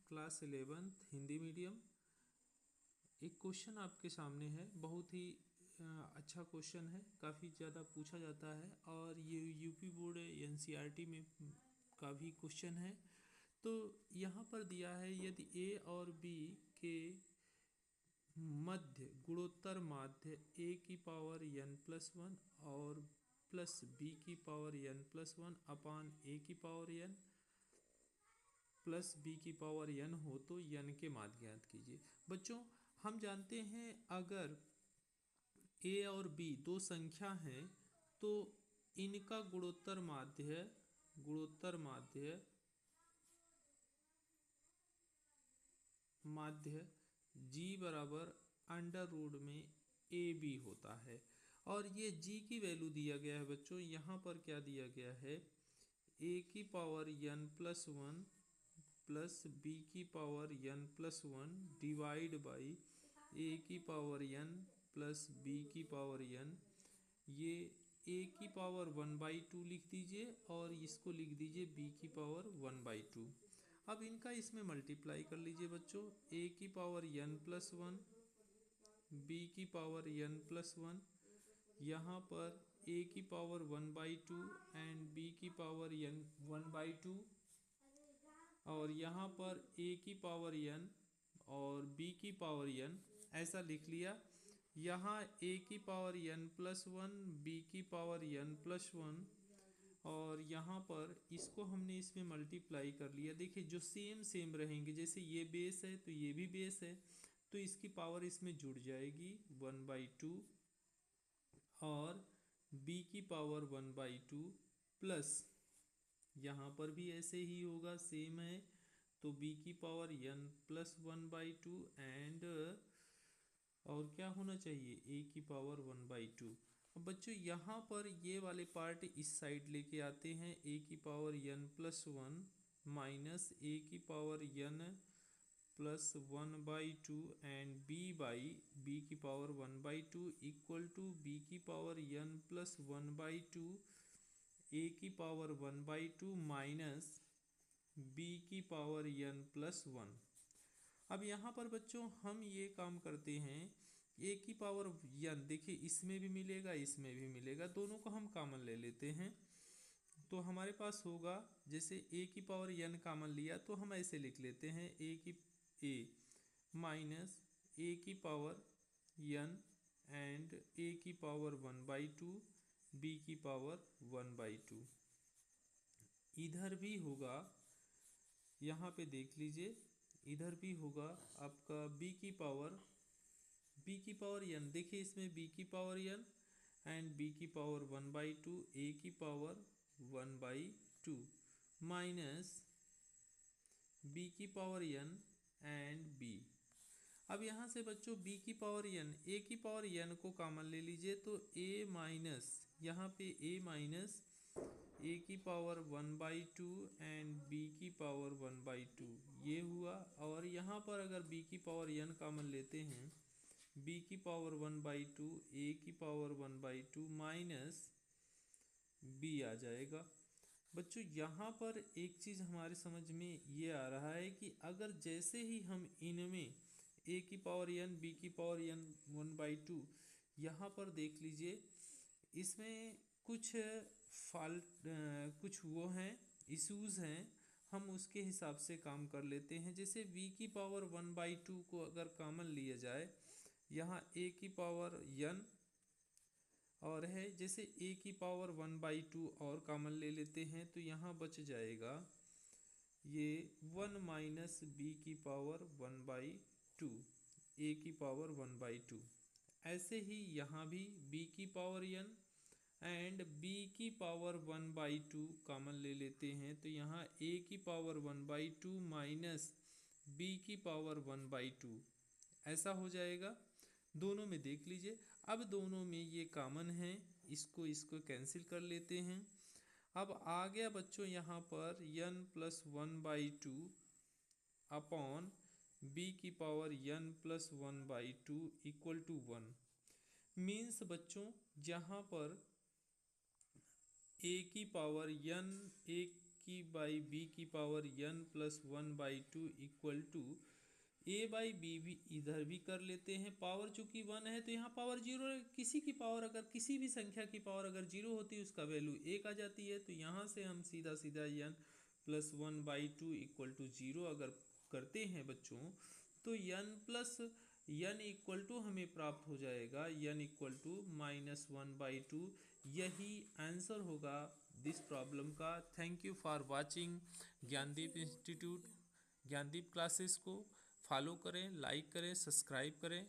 Class 11th Hindi medium. एक question आपके सामने है, बहुत ही अच्छा क्वेश्चन है, काफ़ी ज़्यादा पूछा जाता है और ये यूपी बोर्ड एनसीईआरटी में का भी क्वेश्चन है। तो यहाँ पर दिया है, यदि ए और बी के मध्य गुणोत्तर माध्य ए की पावर n+1 और प्लस बी की पावर n+1 अपान ए की पावर n प्लस बी की पावर n हो तो n के माध्य ज्ञात कीजिए। बच्चों, हम जानते हैं अगर a और b दो संख्या हैं तो इनका गुणोत्तर माध्य g बराबर अंडर रूट में ए बी होता है। और ये g की वैल्यू दिया गया है बच्चों, यहाँ पर क्या दिया गया है, a की पावर n+1 प्लस बी की पावर n+1 डिवाइड बाई ए की पावर n प्लस बी की पावर n। ये a की पावर 1/2 लिख दीजिए और इसको लिख दीजिए b की पावर 1/2। अब इनका इसमें मल्टीप्लाई कर लीजिए बच्चों, a की पावर n+1 b की पावर n+1, यहाँ पर a की पावर 1/2 एंड b की पावर n 1/2 और यहाँ पर a की पावर n और b की पावर n ऐसा लिख लिया। यहाँ a की पावर n+1 b की पावर n+1 और यहाँ पर इसको हमने इसमें मल्टीप्लाई कर लिया। देखिए जो सेम रहेंगे, जैसे ये बेस है तो ये भी बेस है, तो इसकी पावर इसमें जुड़ जाएगी 1/2 और b की पावर 1/2 प्लस यहाँ पर भी ऐसे ही होगा, सेम है, तो b की पावर n प्लस 1/2 एंड और क्या होना चाहिए a की पावर 1/2। अब बच्चों यहाँ पर ये वाले पार्ट इस साइड लेके आते हैं, a की पावर n+1 माइनस a की power n plus 1/2 and b की पावर 1/2 इक्वल टू b की पावर n प्लस 1/2 a की पावर 1/2 माइनस b की पावर n+1। अब यहाँ पर बच्चों हम ये काम करते हैं, a की पावर n देखिए इसमें भी मिलेगा इसमें भी मिलेगा, दोनों को हम कॉमन ले लेते हैं तो हमारे पास होगा, जैसे a की पावर n कॉमन लिया तो हम ऐसे लिख लेते हैं a माइनस a की पावर n एंड a की पावर 1/2 b की पावर 1/2। इधर भी होगा, यहाँ पे देख लीजिए, इधर भी होगा आपका b की पावर n, देखिए इसमें b की पावर n एंड b की पावर 1/2 a की पावर 1/2 माइनस b की पावर n एंड b। अब यहाँ से बच्चों b की पावर n, a की पावर n को कॉमन ले लीजिए तो a माइनस, यहाँ पे a माइनस a की पावर 1/2 एंड b की पावर 1/2 ये हुआ। और यहाँ पर अगर b की पावर n कॉमन लेते हैं, b की पावर 1/2 a की पावर 1/2 माइनस b आ जाएगा। बच्चों यहाँ पर एक चीज़ हमारे समझ में ये आ रहा है कि अगर जैसे ही हम इनमें a की पावर n b की पावर n 1/2, यहाँ पर देख लीजिए इसमें कुछ कुछ वो हैं, इश्यूज़ हैं, हम उसके हिसाब से काम कर लेते हैं। जैसे v की पावर 1/2 को अगर कॉमन लिया जाए, यहाँ a की पावर n और है, जैसे a की पावर 1/2 और कॉमन ले लेते हैं तो यहाँ बच जाएगा ये 1 माइनस b की पावर 1/2 a की पावर 1/2। ऐसे ही यहाँ भी b की पावर n एंड b की पावर 1/2 कॉमन ले लेते हैं तो यहाँ a की पावर 1/2 माइनस b की पावर 1/2 ऐसा हो जाएगा। दोनों में देख लीजिए, अब दोनों में ये कॉमन है, इसको कैंसिल कर लेते हैं। अब आ गया बच्चों यहाँ पर n प्लस 1/2 अपॉन b की power n plus 1/2 equal to 1। Means बच्चों जहाँ पर a की पावर n की बाई बी की power n plus 1/2 equal to a by B भी इधर भी कर लेते हैं। पावर चूंकि 1 है तो यहाँ पावर 0 है। किसी की पावर अगर किसी भी संख्या की पावर अगर 0 होती है उसका वैल्यू 1 आ जाती है। तो यहाँ से हम सीधा सीधा n प्लस 1/2 इक्वल टू 0 अगर करते हैं बच्चों तो n इक्वल टू हमें प्राप्त हो जाएगा n इक्वल टू -1/2। यही आंसर होगा दिस प्रॉब्लम का। Thank you for watching Gyandeep institute. Gyandeep classes को फॉलो करें, लाइक करें, सब्सक्राइब करें।